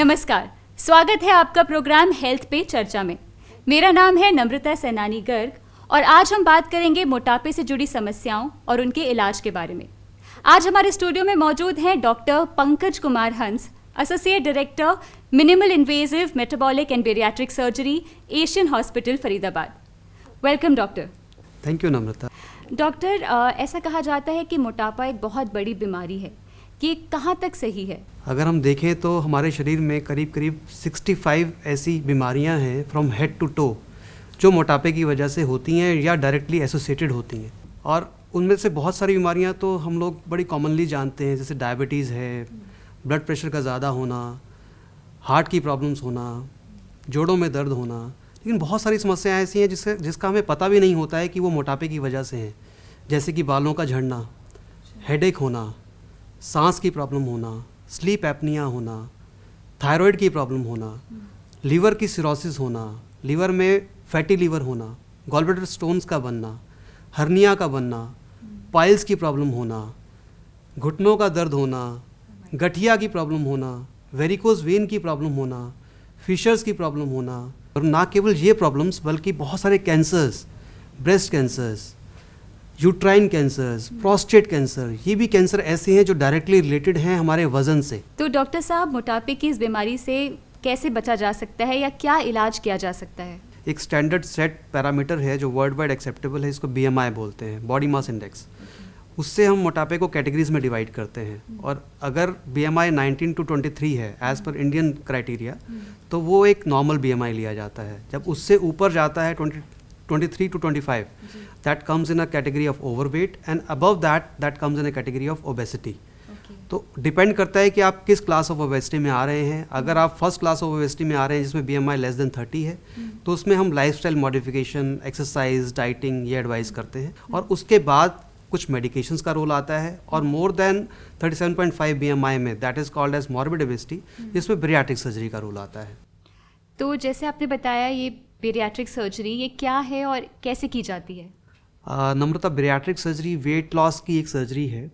नमस्कार, स्वागत है आपका प्रोग्राम हेल्थ पे चर्चा में। मेरा नाम है नम्रता सैनानी गर्ग और आज हम बात करेंगे मोटापे से जुड़ी समस्याओं और उनके इलाज के बारे में। आज हमारे स्टूडियो में मौजूद हैं डॉक्टर पंकज कुमार हंस, associate director minimal invasive metabolic and bariatric surgery, Asian hospital Faridabad. Welcome doctor. Thank you Namrata. Doctor, ऐसा कहा जाता है कि मोटापा एक बहुत बड़ी बीमारी है, कि कहाँ तक सही है? अगर हम देखें तो हमारे शरीर में करीब करीब 65 ऐसी बीमारियां हैं फ्रॉम हेड टू टो जो मोटापे की वजह से होती हैं या डायरेक्टली एसोसिएटेड होती हैं। और उनमें से बहुत सारी बीमारियां तो हम लोग बड़ी कॉमनली जानते हैं, जैसे डायबिटीज़ है, ब्लड प्रेशर का ज़्यादा होना, हार्ट की प्रॉब्लम्स होना, जोड़ों में दर्द होना। लेकिन बहुत सारी समस्याएं ऐसी हैं जिसका हमें पता भी नहीं होता है कि वो मोटापे की वजह से हैं, जैसे कि बालों का झड़ना, हेडेक होना, सांस की प्रॉब्लम होना, स्लीप एपनिया होना, थायराइड की प्रॉब्लम होना, लीवर की सिरोसिस होना, लीवर में फैटी लीवर होना, गॉलब्लैडर स्टोन्स का बनना, हर्निया का बनना, पाइल्स की प्रॉब्लम होना, घुटनों का दर्द होना, गठिया की प्रॉब्लम होना, वेरिकोज वेन की प्रॉब्लम होना, फिशर्स की प्रॉब्लम होना। और ना केवल ये प्रॉब्लम्स बल्कि बहुत सारे cancers, breast cancers, uterine cancers, prostate cancer, ये भी कैंसर ऐसे हैं जो डायरेक्टली रिलेटेड हैं हमारे वजन से। तो डॉक्टर साहब, मोटापे की इस बीमारी से कैसे बचा जा सकता है या क्या इलाज किया जा सकता है? एक स्टैंडर्ड सेट पैरामीटर है जो वर्ल्ड वाइड एक्सेप्टेबल है, इसको BMI बोलते हैं, बॉडी मास इंडेक्स। उससे हम मोटापे को कैटेगरीज में डिवाइड करते हैं और अगर BMI 19 to 23 है एज पर इंडियन क्राइटेरिया, तो वो एक नॉर्मल BMI लिया जाता है। जब उससे ऊपर जाता है 23 to 25, that comes in a category of overweight, and above that comes in a category of obesity. तो डिपेंड करता है कि आप किस क्लास ऑफ ओबेसिटी में आ रहे हैं। अगर आप फर्स्ट क्लास ऑफ ओबेसिटी में आ रहे हैं जिसमें BMI लेस देन 30 है, तो उसमें हम लाइफस्टाइल मॉडिफिकेशन, एक्सरसाइज, डाइटिंग ये एडवाइस करते हैं। और उसके बाद कुछ मेडिकेशंस का रोल आता है। और मोर देन 37.5 BMI में that is called as morbid obesity, जिसमें बेरियाट्रिक सर्जरी का रोल आता है। तो जैसे आपने बताया, ये बेरियाट्रिक सर्जरी ये क्या है और कैसे की जाती है? नम्रता, बेरियाट्रिक सर्जरी वेट लॉस की एक सर्जरी है।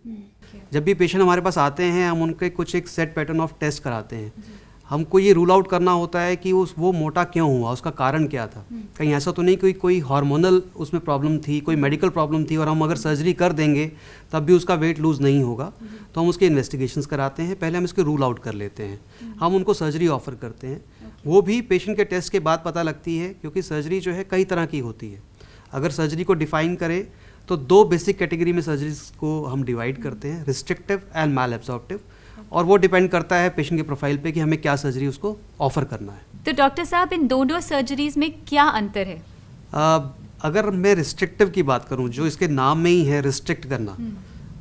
जब भी पेशेंट हमारे पास आते हैं, हम उनके कुछ एक सेट पैटर्न ऑफ टेस्ट कराते हैं। हमको ये रूल आउट करना होता है कि वो मोटा क्यों हुआ, उसका कारण क्या था। कहीं ऐसा तो नहीं कोई हार्मोनल उसमें प्रॉब्लम थी, कोई मेडिकल प्रॉब्लम थी और हम अगर सर्जरी कर देंगे तब भी उसका वेट लूज़ नहीं होगा। तो हम उसके इन्वेस्टिगेशंस कराते हैं, पहले हम इसके रूल आउट कर लेते हैं, हम उनको सर्जरी ऑफर करते हैं। वो भी पेशेंट के टेस्ट के बाद पता लगती है, क्योंकि सर्जरी जो है कई तरह की होती है। अगर सर्जरी को डिफाइन करें तो 2 बेसिक कैटेगरी में सर्जरीज को हम डिवाइड करते हैं, रिस्ट्रिक्टिव एंड मैल एब्जॉर्प्टिव। और वो डिपेंड करता है पेशेंट के प्रोफाइल पे कि हमें क्या सर्जरी उसको ऑफर करना है। तो डॉक्टर साहब, इन दोनों सर्जरीज में क्या अंतर है? अगर मैं रिस्ट्रिक्टिव की बात करूं, जो इसके नाम में ही है रिस्ट्रिक्ट करना,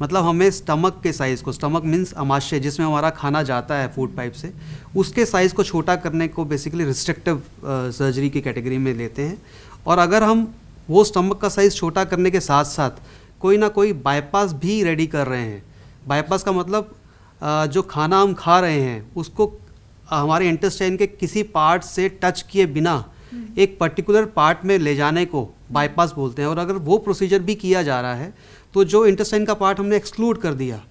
मतलब हमें स्टमक के साइज़ को, स्टमक मीन्स अमाशय जिसमें हमारा खाना जाता है फूड पाइप से, उसके साइज़ को छोटा करने को बेसिकली रिस्ट्रिक्टिव सर्जरी की कैटेगरी में लेते हैं। और अगर हम वो स्टमक का साइज़ छोटा करने के साथ साथ कोई ना कोई बाईपास भी रेडी कर रहे हैं, बाईपास का मतलब जो खाना हम खा रहे हैं उसको हमारे इंटेस्टाइन के किसी पार्ट से टच किए बिना एक पर्टिकुलर पार्ट में ले जाने को बाईपास बोलते हैं। और अगर वो प्रोसीजर भी किया जा रहा है तो जो इंटेस्टाइन का पार्ट हमने एक्सक्लूड कर दिया,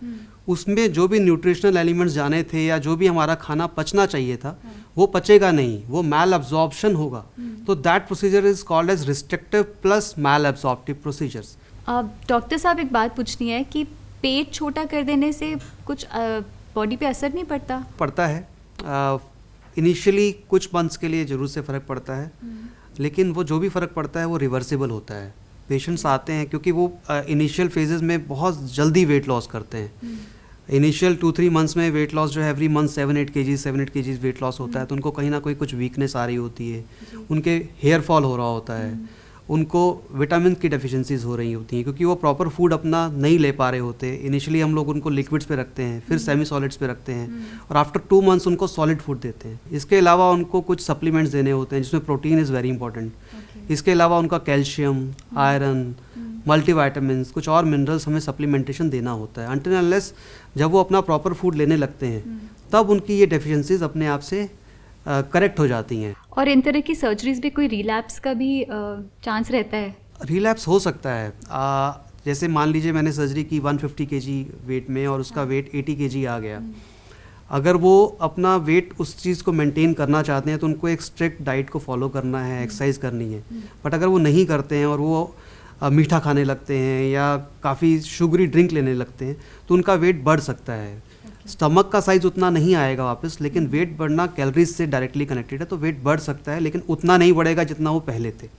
उसमें जो भी न्यूट्रिशनल एलिमेंट्स जाने थे या जो भी हमारा खाना पचना चाहिए था वो पचेगा नहीं, वो मैल एब्जॉर्प्शन होगा। तो that procedure is called as restrictive plus malabsorptive procedures. Doctor साहब, एक बात पूछनी है कि पेट छोटा कर देने से कुछ बॉडी पे असर नहीं पड़ता? पड़ता है, इनिशियली कुछ मंथ्स के लिए ज़रूर से फ़र्क पड़ता है, लेकिन वो जो भी फ़र्क पड़ता है वो रिवर्सिबल होता है। पेशेंट्स आते हैं क्योंकि वो इनिशियल फेजेस में बहुत जल्दी वेट लॉस करते हैं। इनिशियल 2-3 मंथ्स में वेट लॉस जो है every month 7-8 kg weight loss होता है। तो उनको कहीं ना कुछ वीकनेस आ रही होती है, उनके हेयर फॉल हो रहा होता है, उनको विटामिन की डेफिशिएंसीज हो रही होती हैं क्योंकि वो प्रॉपर फूड अपना नहीं ले पा रहे होते। इनिशियली हम लोग उनको लिक्विड्स पे रखते हैं, फिर सेमी सॉलिड्स पे रखते हैं और आफ्टर 2 मंथ्स उनको सॉलिड फूड देते हैं। इसके अलावा उनको कुछ सप्लीमेंट्स देने होते हैं जिसमें प्रोटीन इज़ वेरी इंपॉर्टेंट। इसके अलावा उनका कैल्शियम, आयरन, मल्टीवाइटामिन्स, कुछ और मिनरल्स हमें सप्लीमेंटेशन देना होता है। अनटिल अनलेस जब वो अपना प्रॉपर फूड लेने लगते हैं तब उनकी ये डेफिशिएंसीज अपने आप से करेक्ट हो जाती हैं। और इन तरह की सर्जरीज में कोई रिलैप्स का भी चांस रहता है? रिलैप्स हो सकता है। जैसे मान लीजिए मैंने सर्जरी की 150 kg वेट में और उसका वेट 80 kg आ गया, अगर वो अपना वेट उस चीज़ को मेंटेन करना चाहते हैं तो उनको एक स्ट्रिक्ट डाइट को फॉलो करना है, एक्सरसाइज करनी है। बट अगर वो नहीं करते हैं और वो मीठा खाने लगते हैं या काफ़ी शुगरी ड्रिंक लेने लगते हैं तो उनका वेट बढ़ सकता है। स्टमक का साइज़ उतना नहीं आएगा वापस, लेकिन वेट बढ़ना कैलोरीज से डायरेक्टली कनेक्टेड है, तो वेट बढ़ सकता है लेकिन उतना नहीं बढ़ेगा जितना वो पहले थे।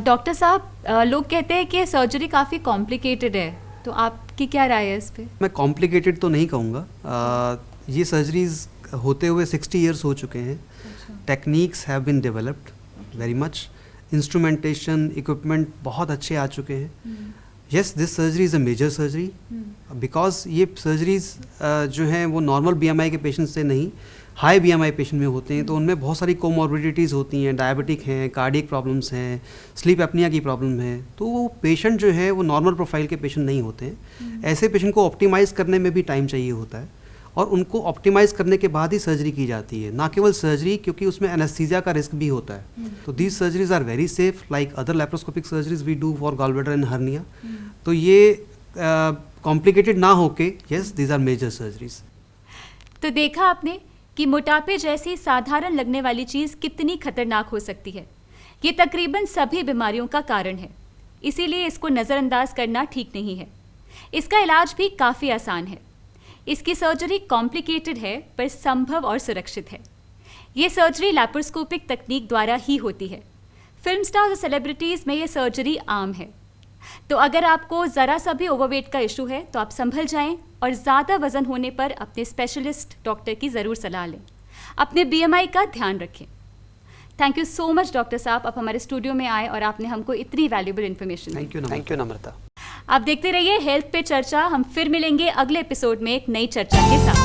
डॉक्टर साहब, लोग कहते हैं कि सर्जरी काफ़ी कॉम्प्लिकेटेड है, तो आपकी क्या राय है इस पे? मैं कॉम्प्लिकेटेड तो नहीं कहूँगा। ये सर्जरीज होते हुए 60 ईयर्स हो चुके हैं। Techniques have been developed very much, instrumentation equipment बहुत अच्छे आ चुके हैं। Yes, this surgery is a major surgery because ये सर्जरीज जो हैं वो नॉर्मल BMI के पेशेंट से नहीं, हाई BMI पेशेंट में होते हैं, तो उनमें बहुत सारी कोमॉर्बिडिटीज़ होती हैं, डायबिटिक हैं, कार्डियक प्रॉब्लम्स हैं, स्लीप एपनिया की प्रॉब्लम है, तो वो पेशेंट जो है वो नॉर्मल प्रोफाइल के पेशेंट नहीं होते हैं। ऐसे पेशेंट को ऑप्टिमाइज़ करने में भी टाइम चाहिए होता है और उनको ऑप्टिमाइज़ करने के बाद ही सर्जरी की जाती है, ना केवल सर्जरी, क्योंकि उसमें एनेस्थीसिया का रिस्क भी होता है। तो these surgeries are very safe like other laparoscopic surgeries we do for gallbladder and hernia. तो ये कॉम्प्लिकेटेड ना होके, yes, these are major surgeries. तो देखा आपने कि मोटापे जैसी साधारण लगने वाली चीज़ कितनी खतरनाक हो सकती है। ये तकरीबन सभी बीमारियों का कारण है, इसीलिए इसको नज़रअंदाज करना ठीक नहीं है। इसका इलाज भी काफ़ी आसान है। इसकी सर्जरी कॉम्प्लिकेटेड है पर संभव और सुरक्षित है। ये सर्जरी लैप्रोस्कोपिक तकनीक द्वारा ही होती है। फिल्म स्टार्स और सेलिब्रिटीज़ में ये सर्जरी आम है। तो अगर आपको ज़रा सा भी ओवरवेट का इशू है तो आप संभल जाएं और ज़्यादा वज़न होने पर अपने स्पेशलिस्ट डॉक्टर की ज़रूर सलाह लें। अपने BMI का ध्यान रखें। Thank you so much doctor साहब, आप हमारे स्टूडियो में आए और आपने हमको इतनी वैल्यूबल इन्फॉर्मेशन दी। Thank you Namrata. आप देखते रहिए हेल्थ पे चर्चा। हम फिर मिलेंगे अगले एपिसोड में एक नई चर्चा के साथ।